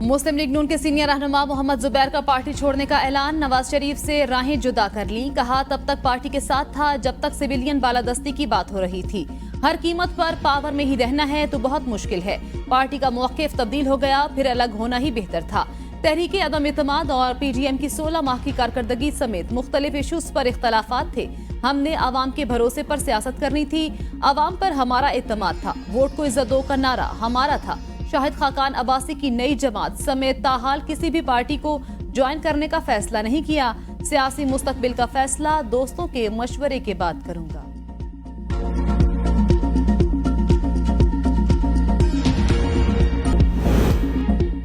मुस्लिम league नून के senior रहनुमा मोहम्मद जुबैर का पार्टी छोड़ने का ऐलान। नवाज शरीफ से राहें जुदा कर ली। कहा तब तक पार्टी के साथ था जब तक सिविलियन बालादस्ती की बात हो रही थी। हर कीमत पर पावर में ही रहना है तो बहुत मुश्किल है। पार्टी का मौक़िफ़ तब्दील हो गया, फिर अलग होना ही बेहतर था। तहरीके अदम इत्तेमाद और पीडीएम की 16 माह की कारकर्दगी समेत मुख्तलिफ इशूज पर इख्तलाफात थे। हमने आवाम के भरोसे पर सियासत करनी थी। आवाम पर हमारा इत्तेमाद था। वोट को इज्जत दो का नारा हमारा था। शाहिद खाकान अब्बासी की नई जमात समेत ताहाल किसी भी पार्टी को ज्वाइन करने का फैसला नहीं किया। सियासी मुस्तकबिल का फैसला दोस्तों के मशवरे के बाद करूंगा।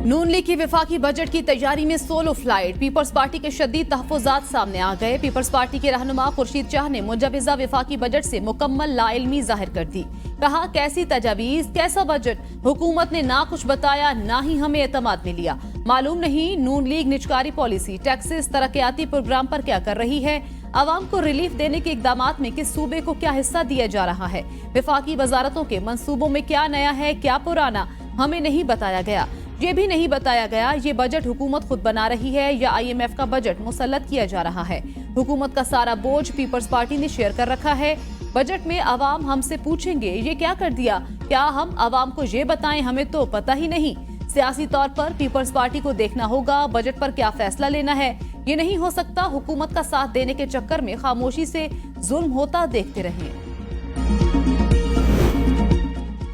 नून लीग की विफाकी बजट की तैयारी में सोलो फ्लाइट। पीपल्स पार्टी के शदीद तहफ़्फ़ुज़ात सामने आ गए। पीपल्स पार्टी के रहनुमा खुर्शीद शाह ने मुजवज़ा विफाकी बजट से मुकम्मल लाइल्मी जाहिर कर दी। कहा कैसी तजावीज़, कैसा बजट। हुकूमत ने ना कुछ बताया ना ही हमें एतमाद में लिया। मालूम नहीं नून लीग निजकारी पॉलिसी, टैक्सेस, तरक्याती प्रोग्राम पर क्या कर रही है। आवाम को रिलीफ देने के इकदामात में किस सूबे को क्या हिस्सा दिया जा रहा है। विफाकी वजारतों के मंसूबों में क्या नया है क्या पुराना, हमें नहीं बताया गया। ये भी नहीं बताया गया ये बजट हुकूमत खुद बना रही है या IMF का बजट मुसल्लत किया जा रहा है। हुकूमत का सारा बोझ पीपल्स पार्टी ने शेयर कर रखा है। बजट में आवाम हमसे पूछेंगे ये क्या कर दिया, क्या हम आवाम को ये बताएं, हमें तो पता ही नहीं। सियासी तौर पर पीपल्स पार्टी को देखना होगा बजट पर क्या फैसला लेना है। ये नहीं हो सकता हुकूमत का साथ देने के चक्कर में खामोशी से जुल्म होता देखते रहें।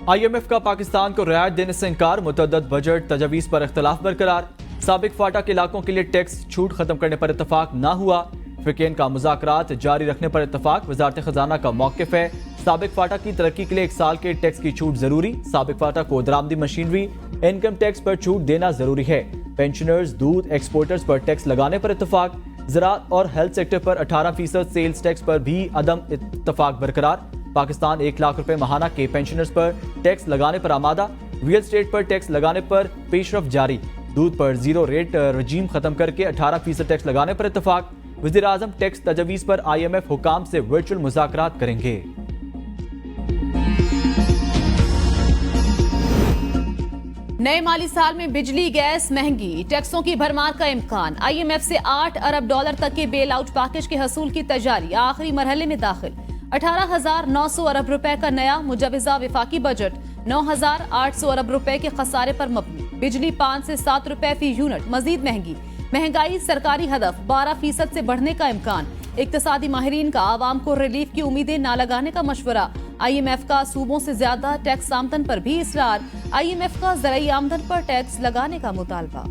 IMF का पाकिस्तान को रियायत देने से इनकार। मुतअद्दिद बजट तजवीज़ पर इख्तलाफ बरकरार। साबिक फाटा के इलाकों के लिए टैक्स छूट खत्म करने पर इत्तफाक ना हुआ। फिकीन का मुज़ाकरात जारी रखने पर इत्तफाक। वज़ारत खजाना का मौक़िफ़ है साबिक फाटा की तरक्की के लिए 1 साल के टैक्स की छूट जरूरी। साबिक फाटा को दरामदी मशीनरी, इनकम टैक्स पर छूट देना जरूरी है। पेंशनर्स, दूध एक्सपोर्टर्स पर टैक्स लगाने पर इत्तफाक। ज़राअत और हेल्थ सेक्टर पर 18% सेल्स टैक्स पर भी अदम इत्तफाक बरकरार। पाकिस्तान 1 लाख रुपए माहाना के पेंशनर्स पर टैक्स लगाने पर आमादा। रियल एस्टेट पर टैक्स लगाने पर पेशरफ जारी। दूध पर 0 रेट रजीम खत्म करके 18% टैक्स लगाने पर इत्तफाक। वज़ीर आज़म टैक्स तजवीज़ पर IMF हुकाम से वर्चुअल मुज़ाकरात करेंगे। नए माली साल में बिजली गैस महंगी, टैक्सों की भरमार का इम्कान। IMF से $8 अरब तक के बेल आउट पैकेज के हसूल की तैयारी आखिरी मरहले में दाखिल। 18,900 अरब रुपए का नया मुजवज़ा विफाकी बजट 9,800 अरब रुपए के खसारे पर मबनी। बिजली 5 से 7 रुपए फी यूनिट मजीद महंगी। महंगाई सरकारी हदफ 12% से बढ़ने का इम्कान। इक्तिसादी माहिरीन का आवाम को रिलीफ की उम्मीदें ना लगाने का मशवरा। IMF का सूबों से ज्यादा टैक्स आमदन पर भी इसरार। IMF का ज़राई आमदन पर टैक्स लगाने का मुतालबा।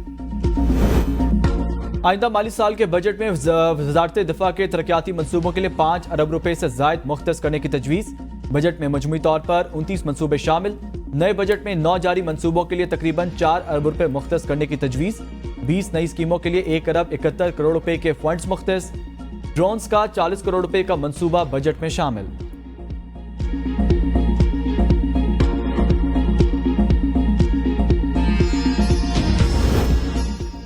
आइंदा माली साल के बजट में वज़ारत दिफा के तरक्याती मंसूबों के लिए 5 अरब रुपए से ज़ायद मुख्तस करने की तजवीज़। बजट में मजमूई तौर पर 29 मंसूबे शामिल। नए बजट में 9 जारी मंसूबों के लिए तकरीबन 4 अरब रुपए मुख्तस करने की तजवीज़। 20 नई स्कीमों के लिए 1 अरब 71 करोड़ रुपए के फंड्स मुख्तस। ड्रोन्स का 40 करोड़ रुपए का मंसूबा बजट में शामिल।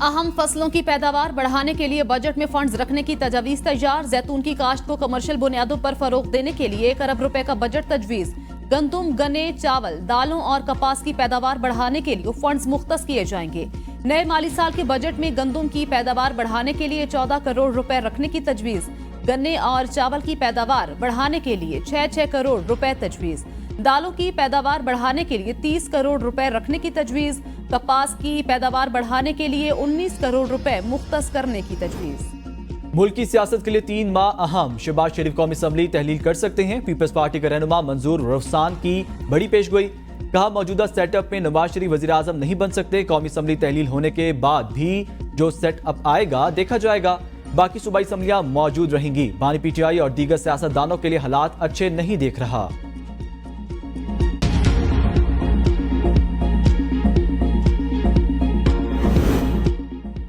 अहम फसलों की पैदावार बढ़ाने के लिए बजट में फंड्स रखने की तजवीज़ तैयार। जैतून की काश्त को कमर्शियल बुनियादों पर फरोग देने के लिए 1 अरब रुपए का बजट तजवीज़। गंदुम, गन्ने, चावल, दालों और कपास की पैदावार बढ़ाने के लिए फंड्स मुख्तस किए जाएंगे। नए माली साल के बजट में गंदुम की पैदावार बढ़ाने के लिए 14 करोड़ रुपए रखने की तजवीज़। गन्ने और चावल की पैदावार बढ़ाने के लिए 6 करोड़ रुपए तजवीज़। दालों की पैदावार बढ़ाने के लिए 30 करोड़ रुपए रखने की तजवीज़। कपास की पैदावार बढ़ाने के लिए 19 करोड़ रुपए मुख्तस करने की तजवीज़। मुल्क की सियासत के लिए 3 माह अहम। शहबाज शरीफ कौमी असम्बली तहलील कर सकते हैं। पीपल्स पार्टी का रहनुमा मंजूर रफसान की बड़ी पेशगोई। कहा मौजूदा सेटअप में नवाज शरीफ वज़ीर आज़म नहीं बन सकते। कौमी असम्बली तहलील होने के बाद भी जो सेटअप आएगा देखा जाएगा। बाकी सूबाई असम्बलियां मौजूद रहेंगी। बानी PTI और दीगर सियासतदानों के लिए हालात अच्छे नहीं देख रहा।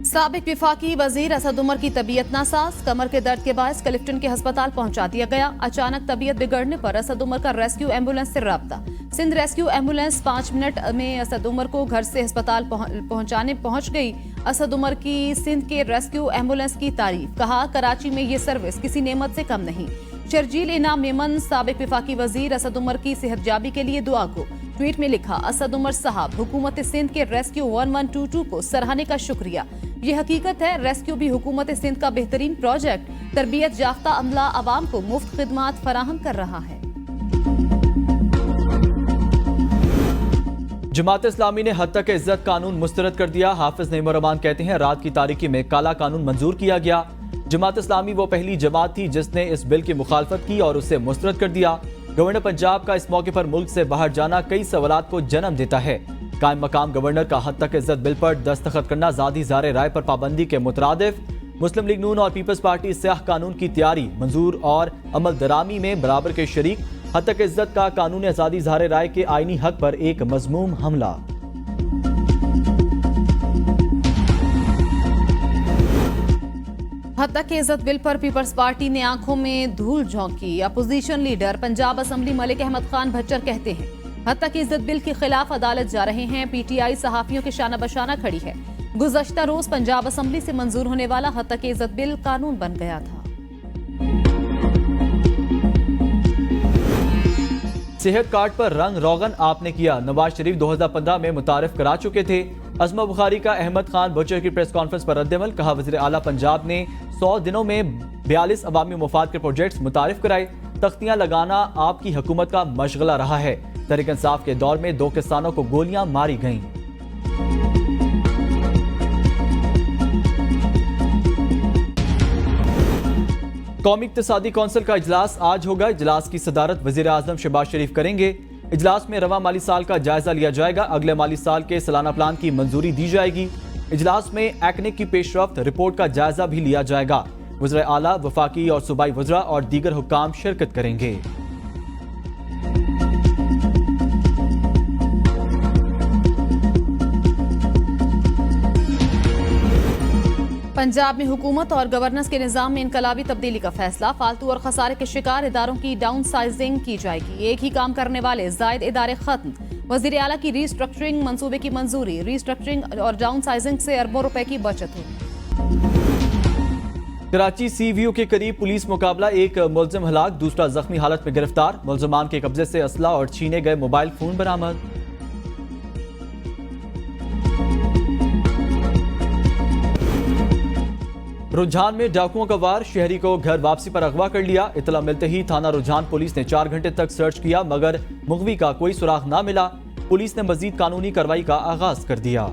साबिक विफाकी वजीर असद उमर की तबीयत नासाज। कमर के दर्द के बायस क्लिफ्टन के अस्पताल पहुंचा दिया गया। अचानक तबीयत बिगड़ने पर असद उमर का रेस्क्यू एम्बुलेंस से राब्ता। सिंध रेस्क्यू एम्बुलेंस 5 मिनट में असद उमर को घर से अस्पताल पहुंचाने पहुंच गई। असद उमर की सिंध के रेस्क्यू एम्बुलेंस की तारीफ। कहा कराची में ये सर्विस किसी नेमत से कम नहीं। शर्जील इनाम मेमन साबिक विफाकी वजीर असद उमर की सेहतयाबी के लिए दुआ को। ट्वीट में लिखा, असद उमर साहब, हुकूमत सिंध के रेस्क्यू 1122 को सराहने का शुक्रिया। ये हकीकत है, रेस्क्यू भी हुकूमत सिंध का बेहतरीन प्रोजेक्ट तरबियत याफ्ता अमला आवाम को मुफ्त खिदमात फराहम कर रहा है। जमात इस्लामी ने हद तक इज्जत कानून मुस्तरद कर दिया। हाफिज नईम रहमान कहते हैं, रात की तारीकी में काला कानून मंजूर किया गया। जमात इस्लामी वो पहली जमात थी जिसने इस बिल की मुखालफत की और उसे मुस्तरद कर दिया। गवर्नर पंजाब का इस मौके पर मुल्क से बाहर जाना कई सवालात को जन्म देता है। कायम मकाम गवर्नर का हद तक इज्जत बिल पर दस्तखत करना ज़ाती ज़ारे राय पर पाबंदी के मुतरादिफ। मुस्लिम लीग नून और पीपल्स पार्टी स्याह कानून की तैयारी, मंजूर और अमल दरामी में बराबर के शरीक। हद तक इज्जत का कानून आज़ादी ज़ारे राय के आईनी हक पर एक मजमूम हमला। हद तक इज्जत बिल पर पीपल्स पार्टी ने आंखों में धूल झोंकी। Opposition leader Punjab assembly Malik Ahmad Khan Bhachar कहते हैं, हद तक इज्जत बिल के खिलाफ अदालत जा रहे हैं। पीटीआई सहाफियों के शाना बशाना खड़ी है। गुज़श्ता रोज पंजाब असेंबली से मंजूर होने वाला हद तक इज्जत बिल कानून बन गया था। सेहत कार्ड पर रंग रोगन आपने किया। नवाज शरीफ 2015 में मुतारिफ करा चुके थे। अज़मा बुखारी का अहमद खान भच्चर की प्रेस कॉन्फ्रेंस पर रद्दअमल। कहा, वज़ीर आला पंजाब ने 100 दिनों में 42 अवामी मुफाद के प्रोजेक्ट्स मुतारिफ कराए। तख्तियां लगाना आपकी हुकूमत का मशगला रहा है। तहरीक इंसाफ के दौर में 2 किसानों को गोलियां मारी गईं। कौमी इक्तिसादी कौंसिल का इजलास आज होगा। इजलास की सदारत वज़ीर आज़म शहबाज शरीफ करेंगे। इजलास में रवा माली साल का जायजा लिया जाएगा। अगले माली साल के सालाना प्लान की मंजूरी दी जाएगी। इजलास में एक्निक की पेशरफ्त रिपोर्ट का जायजा भी लिया जाएगा। वज़ीर आला, वफाकी और सूबाई वज़रा और दीगर हुक्काम शिरकत करेंगे। पंजाब में हुकूमत और गवर्नेंस के निजाम में इनकलाबी तब्दीली का फैसला। फालतू और खसारे के शिकार इदारों की डाउन साइजिंग की जाएगी। एक ही काम करने वाले जायद इदारे खत्म। वज़ीर आला की रीस्ट्रक्चरिंग मंसूबे की मंजूरी। रीस्ट्रक्चरिंग और डाउन साइजिंग से अरबों रुपए की बचत होगी। कराची सीवीयू के करीब पुलिस मुकाबला, एक मुलजिम हलाक, दूसरा जख्मी हालत में गिरफ्तार। मुलजमान के कब्जे से असला और छीने गए मोबाइल फोन बरामद। रुझान में डाकुओं का वार, शहरी को घर वापसी पर अगवा कर लिया। इतला मिलते ही थाना रुझान पुलिस ने 4 घंटे तक सर्च किया मगर मुगवी का कोई सुराग ना मिला। पुलिस ने मजीद कानूनी कार्रवाई का आगाज कर दिया।